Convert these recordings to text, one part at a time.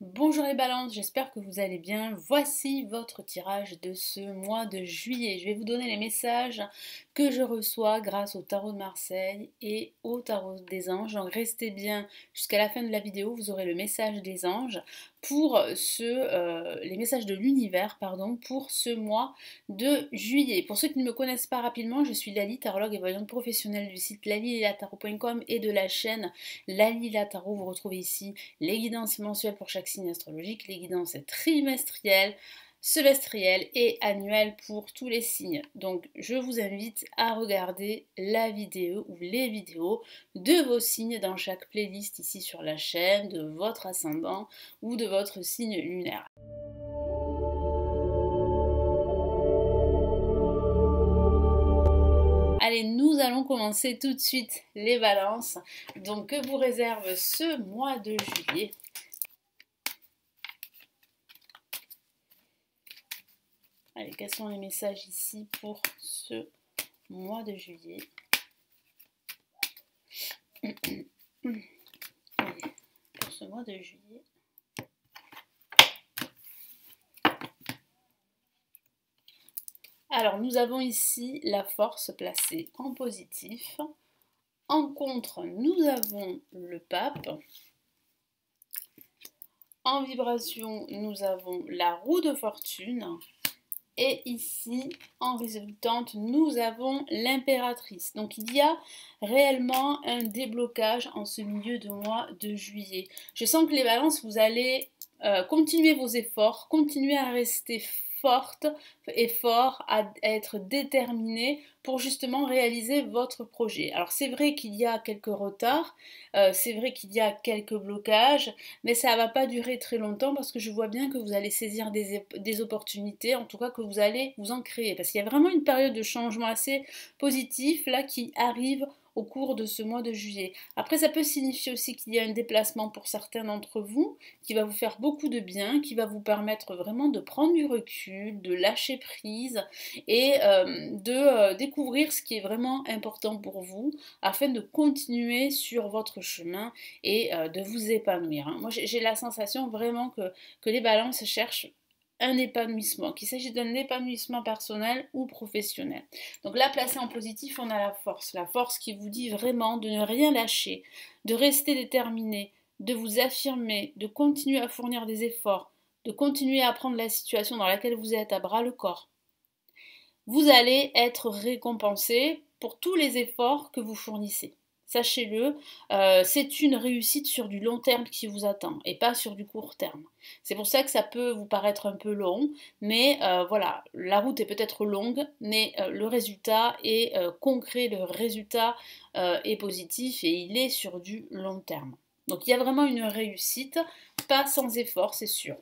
Bonjour les balances, j'espère que vous allez bien. Voici votre tirage de ce mois de juillet. Je vais vous donner les messages que je reçois grâce au tarot de Marseille et au tarot des anges. Donc restez bien jusqu'à la fin de la vidéo, vous aurez le message des anges pour les messages de l'univers, pardon, pour ce mois de juillet. Pour ceux qui ne me connaissent pas rapidement, je suis Lali, tarologue et voyante professionnelle du site lalililatarot.com et de la chaîne Lali La Tarot. Vous retrouvez ici les guidances mensuelles pour chaque signe astrologique, les guidances trimestrielles, semestrielles et annuelles pour tous les signes. Donc je vous invite à regarder la vidéo ou les vidéos de vos signes dans chaque playlist ici sur la chaîne, de votre ascendant ou de votre signe lunaire. Allez, nous allons commencer tout de suite les balances. Donc que vous réserve ce mois de juillet? Allez, quels sont les messages ici pour ce mois de juillet? Allez, pour ce mois de juillet. Alors, nous avons ici la force placée en positif. En contre, nous avons le pape. En vibration, nous avons la roue de fortune. Et ici, en résultante, nous avons l'impératrice. Donc il y a réellement un déblocage en ce milieu de mois de juillet. Je sens que les balances, vous allez continuer vos efforts, continuer à rester forte et fort, à être déterminé pour justement réaliser votre projet. Alors c'est vrai qu'il y a quelques retards, c'est vrai qu'il y a quelques blocages, mais ça ne va pas durer très longtemps parce que je vois bien que vous allez saisir des opportunités, en tout cas que vous allez vous en créer. Parce qu'il y a vraiment une période de changement assez positif là qui arrive au cours de ce mois de juillet. Après, ça peut signifier aussi qu'il y a un déplacement pour certains d'entre vous qui va vous faire beaucoup de bien, qui va vous permettre vraiment de prendre du recul, de lâcher prise et de découvrir ce qui est vraiment important pour vous afin de continuer sur votre chemin et de vous épanouir. Moi, j'ai la sensation vraiment que les balances cherchent un épanouissement, qu'il s'agit d'un épanouissement personnel ou professionnel. Donc là, placé en positif, on a la force qui vous dit vraiment de ne rien lâcher, de rester déterminé, de vous affirmer, de continuer à fournir des efforts, de continuer à prendre la situation dans laquelle vous êtes à bras le corps. Vous allez être récompensé pour tous les efforts que vous fournissez. Sachez-le, c'est une réussite sur du long terme qui vous attend et pas sur du court terme. C'est pour ça que ça peut vous paraître un peu long, mais voilà, la route est peut-être longue, mais le résultat est concret, le résultat est positif et il est sur du long terme. Donc il y a vraiment une réussite, pas sans effort, c'est sûr.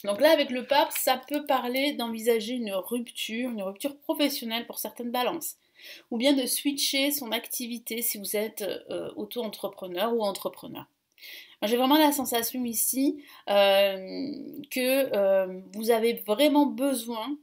Donc là, avec le pape, ça peut parler d'envisager une rupture professionnelle pour certaines balances, ou bien de switcher son activité si vous êtes auto-entrepreneur ou entrepreneur. J'ai vraiment la sensation ici que vous avez vraiment besoin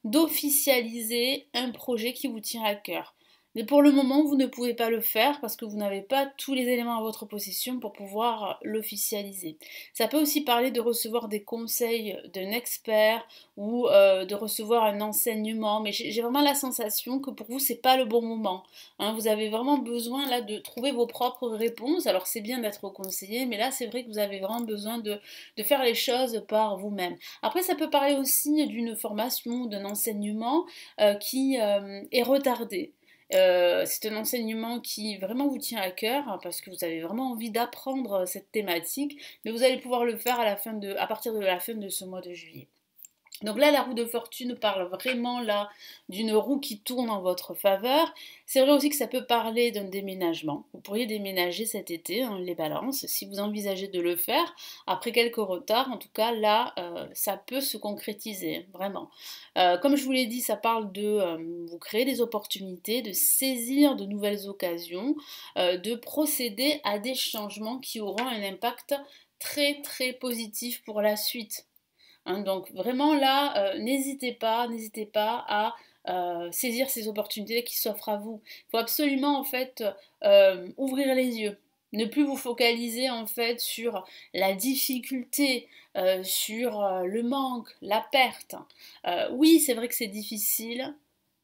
d'officialiser un projet qui vous tient à cœur. Mais pour le moment, vous ne pouvez pas le faire parce que vous n'avez pas tous les éléments à votre possession pour pouvoir l'officialiser. Ça peut aussi parler de recevoir des conseils d'un expert ou de recevoir un enseignement, mais j'ai vraiment la sensation que pour vous, c'est pas le bon moment. Hein, vous avez vraiment besoin là de trouver vos propres réponses. Alors c'est bien d'être conseillé, mais là c'est vrai que vous avez vraiment besoin de faire les choses par vous-même. Après, ça peut parler aussi d'une formation, d'un enseignement qui est retardé. C'est un enseignement qui vraiment vous tient à cœur hein, parce que vous avez vraiment envie d'apprendre cette thématique, mais vous allez pouvoir le faire à partir de la fin de ce mois de juillet. Donc là, la roue de fortune parle vraiment là d'une roue qui tourne en votre faveur. C'est vrai aussi que ça peut parler d'un déménagement. Vous pourriez déménager cet été, hein, les balances, si vous envisagez de le faire. Après quelques retards, en tout cas là, ça peut se concrétiser, vraiment. Comme je vous l'ai dit, ça parle de vous créer des opportunités, de saisir de nouvelles occasions, de procéder à des changements qui auront un impact très très positif pour la suite. Hein, donc vraiment là, n'hésitez pas à saisir ces opportunités qui s'offrent à vous. Il faut absolument en fait ouvrir les yeux. Ne plus vous focaliser en fait sur la difficulté, sur le manque, la perte. Oui, c'est vrai que c'est difficile,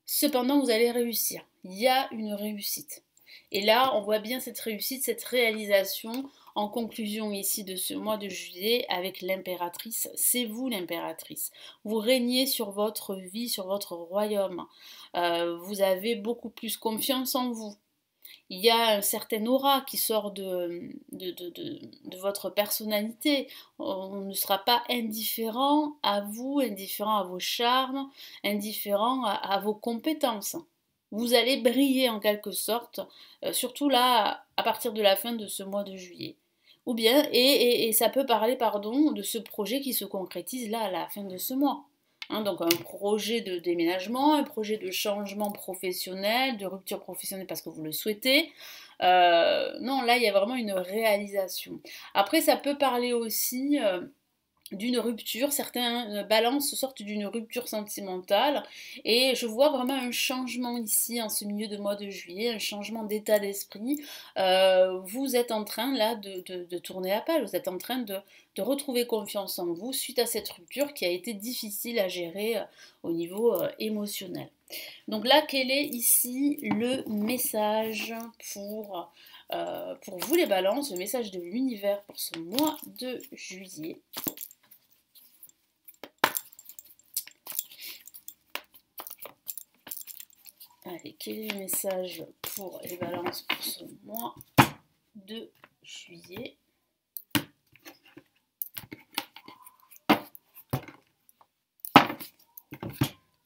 cependant vous allez réussir. Il y a une réussite. Et là, on voit bien cette réussite, cette réalisation en conclusion ici de ce mois de juillet avec l'impératrice. C'est vous l'impératrice. Vous régnez sur votre vie, sur votre royaume. Vous avez beaucoup plus confiance en vous. Il y a un certain aura qui sort de votre personnalité. On ne sera pas indifférent à vous, indifférent à vos charmes, indifférent à vos compétences. Vous allez briller en quelque sorte, surtout là, à partir de la fin de ce mois de juillet. Ou bien, et ça peut parler, pardon, de ce projet qui se concrétise là à la fin de ce mois. Hein, donc un projet de déménagement, un projet de changement professionnel, de rupture professionnelle parce que vous le souhaitez. Non, là, il y a vraiment une réalisation. Après, ça peut parler aussi d'une rupture, certains balances sortent d'une rupture sentimentale et je vois vraiment un changement ici en ce milieu de mois de juillet, un changement d'état d'esprit. Vous êtes en train là de tourner la page, vous êtes en train de retrouver confiance en vous suite à cette rupture qui a été difficile à gérer au niveau émotionnel. Donc là, quel est ici le message pour vous les balances, le message de l'univers pour ce mois de juillet? Allez, quel est le message pour les balances pour ce mois de juillet?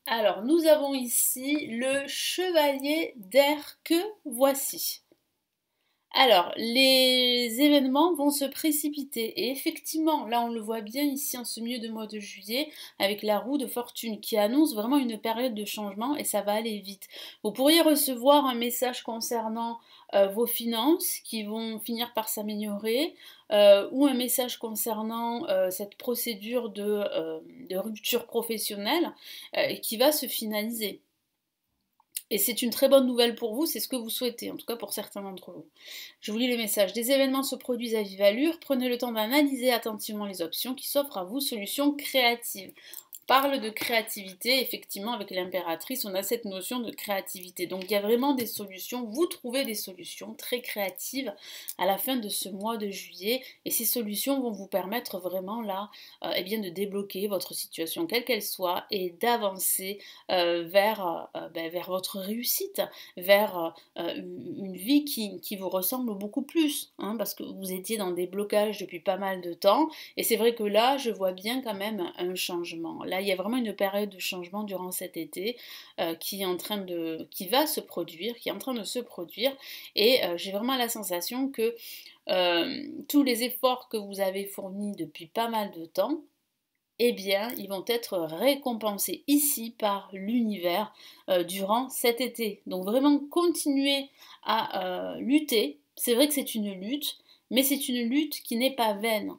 Alors, nous avons ici le chevalier d'air que voici. Alors, les événements vont se précipiter et effectivement, là on le voit bien ici en ce milieu de mois de juillet avec la roue de fortune qui annonce vraiment une période de changement et ça va aller vite. Vous pourriez recevoir un message concernant vos finances qui vont finir par s'améliorer ou un message concernant cette procédure de rupture professionnelle qui va se finaliser. Et c'est une très bonne nouvelle pour vous, c'est ce que vous souhaitez, en tout cas pour certains d'entre vous. Je vous lis les messages. Des événements se produisent à vive allure, prenez le temps d'analyser attentivement les options qui s'offrent à vous, solutions créatives. Parle de créativité, effectivement avec l'impératrice on a cette notion de créativité, donc il y a vraiment des solutions, vous trouvez des solutions très créatives à la fin de ce mois de juillet et ces solutions vont vous permettre vraiment là eh bien de débloquer votre situation quelle qu'elle soit et d'avancer vers votre réussite, vers une vie qui vous ressemble beaucoup plus, hein, parce que vous étiez dans des blocages depuis pas mal de temps et c'est vrai que là je vois bien quand même un changement. Là, il y a vraiment une période de changement durant cet été qui va se produire, qui est en train de se produire. Et j'ai vraiment la sensation que tous les efforts que vous avez fournis depuis pas mal de temps, eh bien, ils vont être récompensés ici par l'univers durant cet été. Donc vraiment continuez à lutter. C'est vrai que c'est une lutte, mais c'est une lutte qui n'est pas vaine.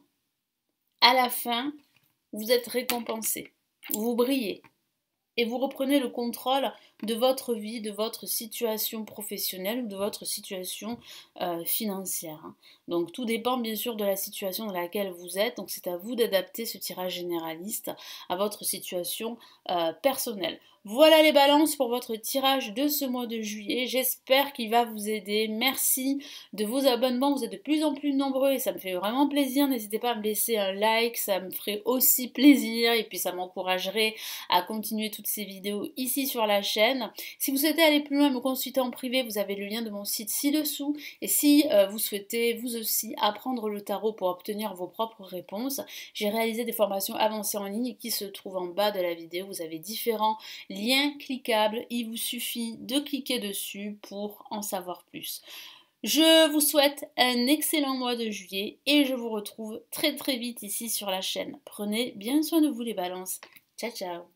À la fin, vous êtes récompensé. Vous brillez et vous reprenez le contrôle de votre vie, de votre situation professionnelle ou de votre situation financière. Donc tout dépend bien sûr de la situation dans laquelle vous êtes, donc c'est à vous d'adapter ce tirage généraliste à votre situation personnelle. Voilà les balances pour votre tirage de ce mois de juillet, j'espère qu'il va vous aider, merci de vos abonnements, vous êtes de plus en plus nombreux et ça me fait vraiment plaisir, n'hésitez pas à me laisser un like, ça me ferait aussi plaisir et puis ça m'encouragerait à continuer toutes ces vidéos ici sur la chaîne. Si vous souhaitez aller plus loin et me consulter en privé, vous avez le lien de mon site ci-dessous et si vous souhaitez vous aussi apprendre le tarot pour obtenir vos propres réponses, j'ai réalisé des formations avancées en ligne qui se trouvent en bas de la vidéo, vous avez différents liens cliquables, il vous suffit de cliquer dessus pour en savoir plus. Je vous souhaite un excellent mois de juillet et je vous retrouve très très vite ici sur la chaîne. Prenez bien soin de vous les balances. Ciao ciao.